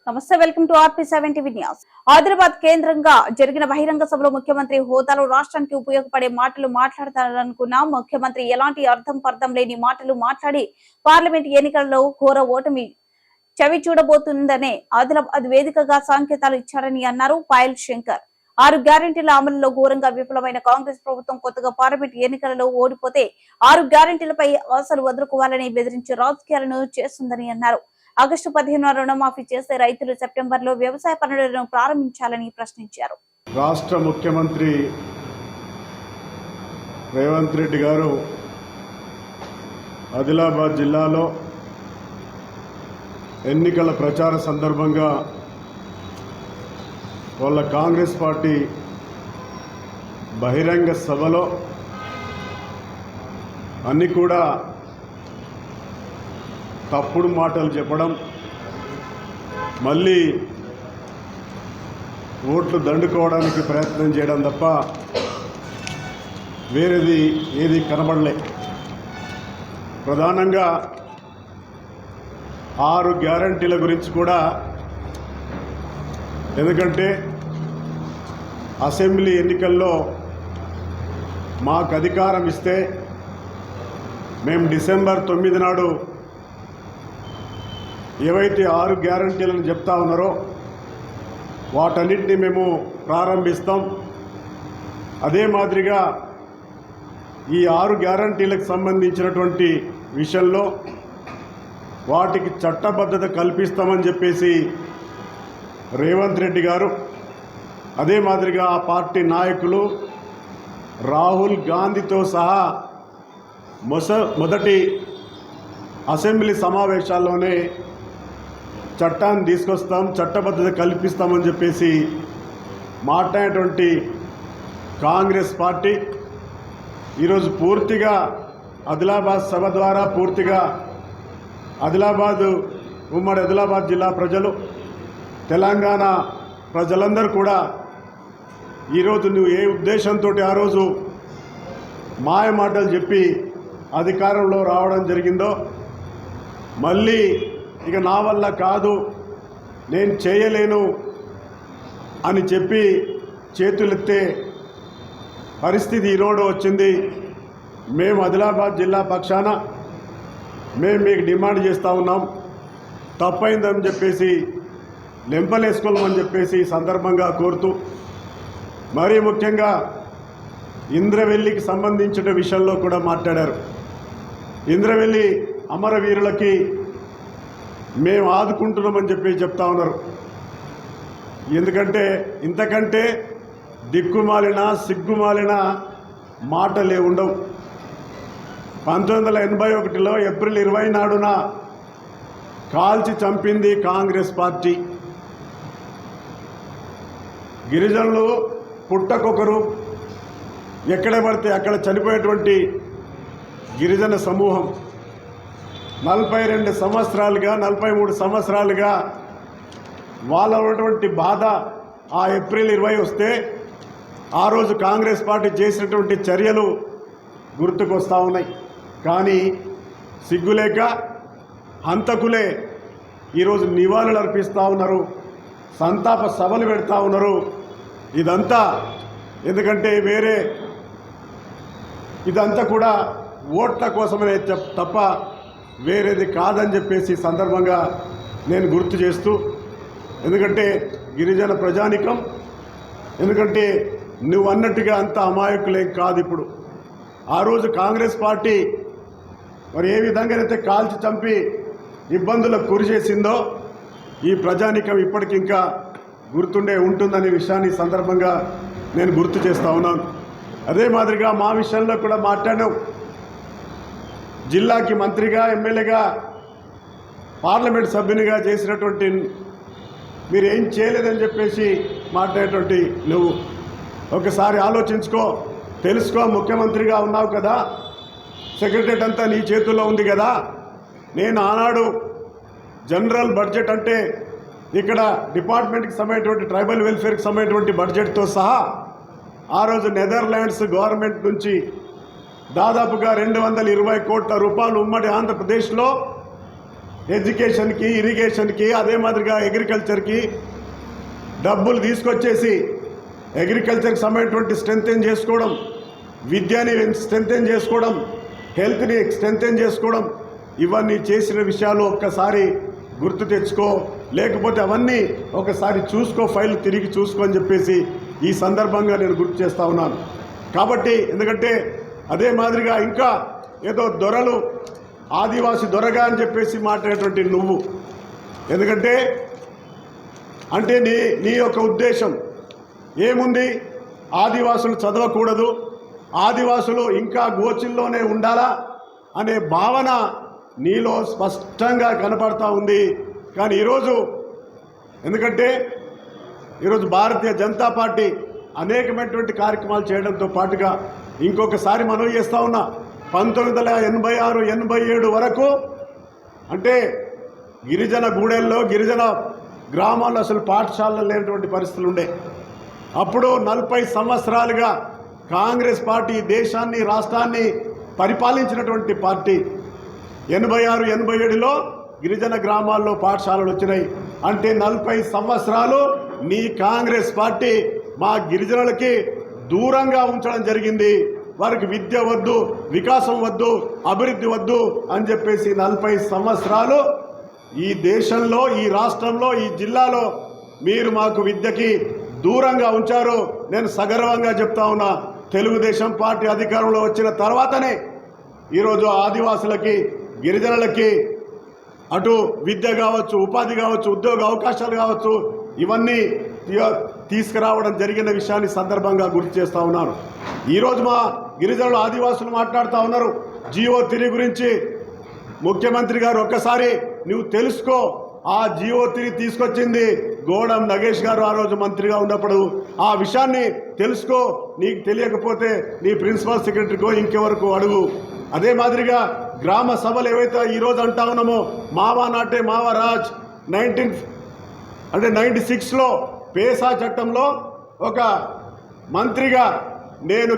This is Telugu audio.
నమస్తే, welcome to RP7 TV news. Hyderabad కేంద్రంగా జరిగిన బహిరంగ సభలో ముఖ్యమంత్రి హోదాలో రాష్ట్రానికి ఉపయోగపడే మాటలు మాట్లాడతారనుకున్న ముఖ్యమంత్రి ఎలాంటి అర్థం లేని మాటలు మాట్లాడి పార్లమెంట్ ఎన్నికల్లో ఘోర ఓటమి చవి చూడబోతుందనే ఆదిలాబాద్ వేదికగా సంకేతాలు ఇచ్చారని అన్నారు పాయల్ శంకర్. 6 గ్యారెంటీల అమలులో ఘోరంగా విఫలమైన కాంగ్రెస్ ప్రభుత్వం కొత్తగా పార్లమెంట్ ఎన్నికలలో ఓడిపోతే 6 గ్యారెంటీలపై ఆశలు వదులుకోవాలని బెదిరించే రాజకీయాలను చేస్తుందని అన్నారు. ఆగస్టు 15న రుణమాఫీ చేస్తే రైతులు సెప్టెంబర్లో వ్యవసాయ పనులను ప్రారంభించాలని ప్రశ్నించారు. రాష్ట్ర ముఖ్యమంత్రి రేవంత్ రెడ్డి గారు ఆదిలాబాద్ జిల్లాలో ఎన్నికల ప్రచార సందర్భంగా వాళ్ళ కాంగ్రెస్ పార్టీ బహిరంగ సభలో అన్నీ కూడా తప్పుడు మాటలు చెప్పడం, మళ్ళీ ఓట్లు దండుకోవడానికి ప్రయత్నం చేయడం తప్ప వేరేది ఏది కనబడలే. ప్రధానంగా 6 గ్యారంటీల గురించి కూడా, ఎందుకంటే అసెంబ్లీ ఎన్నికల్లో మాకు అధికారం ఇస్తే మేము డిసెంబర్ 9 నాడు ఏవైతే 6 గ్యారంటీలను చెప్తా ఉన్నారో వాటన్నిటిని మేము ప్రారంభిస్తాం. అదే మాదిరిగా ఈ 6 గ్యారంటీలకు సంబంధించినటువంటి విషయంలో వాటికి చట్టబద్ధత కల్పిస్తామని చెప్పేసి రేవంత్ రెడ్డి గారు, అదే మాదిరిగా ఆ పార్టీ నాయకులు రాహుల్ గాంధీతో సహా మొదటి అసెంబ్లీ సమావేశాల్లోనే చట్టాన్ని తీసుకొస్తాం, చట్టబద్ధత కల్పిస్తామని చెప్పేసి మాట్లాడేటువంటి కాంగ్రెస్ పార్టీ ఈరోజు పూర్తిగా ఆదిలాబాద్ సభ ద్వారా పూర్తిగా ఉమ్మడి ఆదిలాబాద్ జిల్లా ప్రజలు, తెలంగాణ ప్రజలందరూ కూడా ఈరోజు నువ్వు ఏ ఉద్దేశంతో ఆ రోజు మాయ మాటలు చెప్పి అధికారంలో రావడం జరిగిందో, మళ్ళీ ఇక నా వల్ల కాదు, నేను చేయలేను అని చెప్పి చేతులెత్తే పరిస్థితి ఈరోజు వచ్చింది. మేము ఆదిలాబాద్ జిల్లా పక్షాన మేము మీకు డిమాండ్ చేస్తూ ఉన్నాం, తప్పైందని చెప్పేసి లెంపలేసుకోమని చెప్పేసి సందర్భంగా కోరుతూ, మరీ ముఖ్యంగా ఇంద్రవెల్లికి సంబంధించిన విషయంలో కూడా మాట్లాడారు. ఇంద్రవెల్లి అమరవీరులకి మేము ఆదుకుంటున్నామని చెప్పి చెప్తా ఉన్నారు. ఎందుకంటే ఇంతకంటే దిక్కుమాలిన సిగ్గుమాలిన మాటలే ఉండవు. 1981లో ఏప్రిల్ 20 నాడున కాల్చి చంపింది కాంగ్రెస్ పార్టీ. గిరిజనులు పుట్టకొకరు ఎక్కడ పడితే అక్కడ చనిపోయేటువంటి గిరిజన సమూహం 42 సంవత్సరాలుగా 43 సంవత్సరాలుగా వాళ్ళ ఉన్నటువంటి బాధ ఆ ఏప్రిల్ 20 వస్తే ఆ రోజు కాంగ్రెస్ పార్టీ చేసినటువంటి చర్యలు గుర్తుకొస్తూ ఉన్నాయి. కానీ సిగ్గులేక హంతకులే ఈరోజు నివాళులు అర్పిస్తూ ఉన్నారు, సంతాప సభలు పెడతా ఉన్నారు. ఇదంతా ఎందుకంటే ఇదంతా కూడా ఓట్ల కోసమనే తప్ప వేరేది కాదని చెప్పేసి సందర్భంగా నేను గుర్తు చేస్తూ, ఎందుకంటే గిరిజన ప్రజానికం, ఎందుకంటే నువ్వు అన్నట్టుగా అంత అమాయకులేం కాదు. ఇప్పుడు ఆ రోజు కాంగ్రెస్ పార్టీ మరి ఏ విధంగానైతే కాల్చి చంపి ఇబ్బందులకు గురి చేసిందో ఈ ప్రజానికం ఇప్పటికింకా గుర్తుండే ఉంటుందనే విషయాన్ని సందర్భంగా నేను గుర్తు చేస్తూ ఉన్నాను. అదే మాదిరిగా మా విషయంలో కూడా మాట్లాడాం. జిల్లాకి మంత్రిగా, ఎమ్మెల్యేగా, పార్లమెంట్ సభ్యునిగా చేసినటువంటి మీరు ఏం చేయలేదని చెప్పేసి మాట్లాడేటువంటి నువ్వు ఒకసారి ఆలోచించుకో, తెలుసుకో. ముఖ్యమంత్రిగా ఉన్నావు కదా, సెక్రటరేట్ అంతా నీ చేతుల్లో ఉంది కదా. నేను ఆనాడు జనరల్ బడ్జెట్ అంటే ఇక్కడ డిపార్ట్మెంట్కి సంబంధించినటువంటి ట్రైబల్ వెల్ఫేర్కి సంబంధించినటువంటి బడ్జెట్తో సహా ఆ రోజు నెదర్లాండ్స్ గవర్నమెంట్ నుంచి దాదాపుగా 220 కోట్ల రూపాయలు ఉమ్మడి ఆంధ్రప్రదేశ్లో ఎడ్యుకేషన్కి, ఇరిగేషన్కి, అదే మాదిరిగా అగ్రికల్చర్కి డబ్బులు తీసుకొచ్చేసి అగ్రికల్చర్కి సంబంధించినటువంటి స్ట్రెంథెన్ చేసుకోవడం, విద్యని స్ట్రెంథెన్ చేసుకోవడం, హెల్త్ని స్ట్రెంథెన్ చేసుకోవడం, ఇవన్నీ చేసిన విషయాలు ఒక్కసారి గుర్తు తెచ్చుకో, లేకపోతే అవన్నీ ఒకసారి చూసుకో, ఫైల్ తిరిగి చూసుకో అని చెప్పేసి ఈ సందర్భంగా నేను గుర్తు చేస్తూ ఉన్నాను. కాబట్టి ఎందుకంటే అదే మాదిరిగా ఇంకా ఏదో దొరలు, ఆదివాసి దొరగా అని చెప్పేసి మాట్లాడేటువంటి నువ్వు, ఎందుకంటే అంటే నీ యొక్క ఉద్దేశం ఏముంది? ఆదివాసులు చదవకూడదు, ఆదివాసులు ఇంకా గోచిల్లోనే ఉండాలా అనే భావన నీలో స్పష్టంగా కనపడతా ఉంది. కానీ ఈరోజు ఎందుకంటే ఈరోజు భారతీయ జనతా పార్టీ అనేకమైనటువంటి కార్యక్రమాలు చేయడంతో పాటుగా ఇంకొకసారి మనవి చేస్తూ ఉన్నా, 1986, 87 వరకు అంటే గిరిజన గూడెల్లో, గిరిజన గ్రామాల్లో అసలు పాఠశాలలు లేనటువంటి పరిస్థితులు ఉండే. అప్పుడు 40 సంవత్సరాలుగా కాంగ్రెస్ పార్టీ దేశాన్ని, రాష్ట్రాన్ని పరిపాలించినటువంటి పార్టీ. 86, 87లో గిరిజన గ్రామాల్లో పాఠశాలలు వచ్చినాయి. అంటే 40 సంవత్సరాలు నీ కాంగ్రెస్ పార్టీ మా గిరిజనులకి దూరంగా ఉంచడం జరిగింది. వారికి విద్య వద్దు, వికాసం వద్దు, అభివృద్ధి వద్దు అని చెప్పేసి 40 సంవత్సరాలు ఈ దేశంలో, ఈ రాష్ట్రంలో, ఈ జిల్లాలో మీరు మాకు విద్యకి దూరంగా ఉంచారు. నేను సగర్వంగా చెప్తా ఉన్నా, తెలుగుదేశం పార్టీ అధికారంలో వచ్చిన తర్వాతనే ఈరోజు ఆదివాసులకి, గిరిజనులకి అటు విద్య కావచ్చు, ఉపాధి కావచ్చు, ఉద్యోగ అవకాశాలు కావచ్చు, ఇవన్నీ తీసుకురావడం జరిగిన విషయాన్ని సందర్భంగా గుర్తు చేస్తూ ఉన్నాను. ఈరోజు మా గిరిజనులు, ఆదివాసులు మాట్లాడుతూ ఉన్నారు GO 3 గురించి. ముఖ్యమంత్రి గారు ఒక్కసారి నువ్వు తెలుసుకో, ఆ GO 3 తీసుకొచ్చింది గోడం నగేష్ గారు ఆ రోజు మంత్రిగా ఉన్నప్పుడు. ఆ విషయాన్ని తెలుసుకో, నీకు తెలియకపోతే నీ ప్రిన్సిపల్ సెక్రటరీకో ఇంకెవరకు అడుగు. అదే మాదిరిగా గ్రామ సభలు ఏవైతే ఈరోజు అంటా ఉన్నామో, మావా నాటే మావా రాజ్ 96లో పేసా చట్టంలో ఒక మంత్రిగా నేను